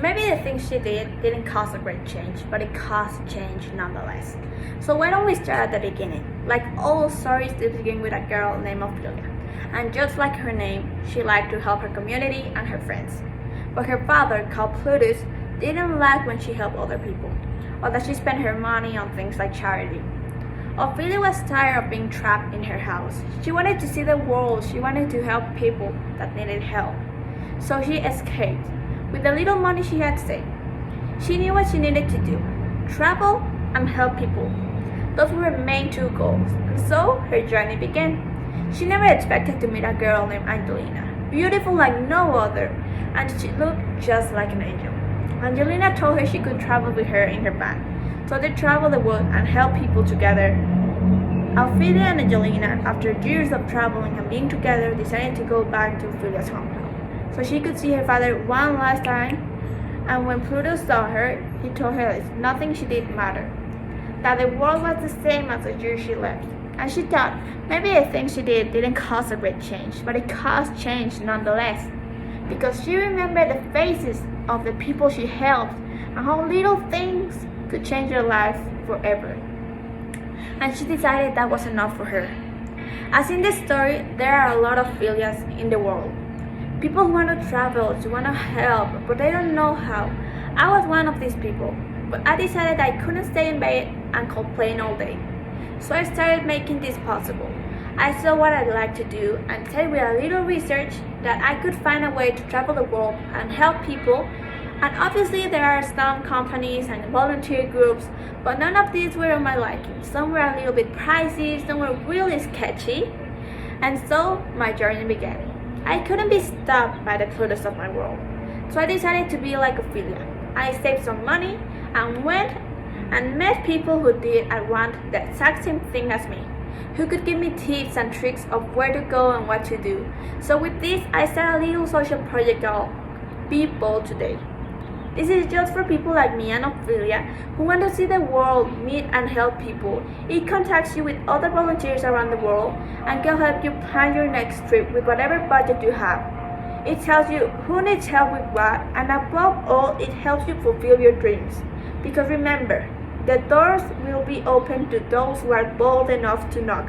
maybe the things she didn't cause a great change, but it caused change nonetheless. So why don't we start at the beginning? Like all stories do begin with a girl named Ophelia. And just like her name, she liked to help her community and her friends. But her father, called Plutus, didn't like when she helped other people, or that she spent her money on things like charity. Ophelia was tired of being trapped in her house. She wanted to see the world. She wanted to help people that needed help. So she escaped with the little money she had saved. She knew what she needed to do: travel and help people. Those were her main two goals, and so her journey began. She never expected to meet a girl named Angelina, beautiful like no other, and she looked just like an angel. Angelina told her she could travel with her in her van, so they traveled the world and helped people together. Ophelia and Angelina, after years of traveling and being together, decided to go back to Ophelia's hometown, so she could see her father one last time. And when Pluto saw her, he told her that nothing she did mattered, that the world was the same as the year she left. And she thought maybe the things she didn't cause a great change, but it caused change nonetheless, because she remembered the faces of the people she helped and how little things could change their lives forever. And she decided that was enough for her. As in this story, there are a lot of Ophelias in the world. People who want to travel, who want to help, but they don't know how. I was one of these people, but I decided I couldn't stay in bed and complain all day. So I started making this possible. I saw what I'd like to do and said with a little research that I could find a way to travel the world and help people. And obviously there are some companies and volunteer groups, but none of these were on my liking. Some were a little bit pricey, some were really sketchy. And so my journey began. I couldn't be stopped by the Plutus of my world. So I decided to be like Ophelia. I saved some money and went and met people who did and want the exact same thing as me, who could give me tips and tricks of where to go and what to do. So with this, I started a little social project called Be Bold Today. This is just for people like me and Ophelia who want to see the world, meet and help people. It contacts you with other volunteers around the world and can help you plan your next trip with whatever budget you have. It tells you who needs help with what, and above all, it helps you fulfill your dreams. Because remember, the doors will be open to those who are bold enough to knock.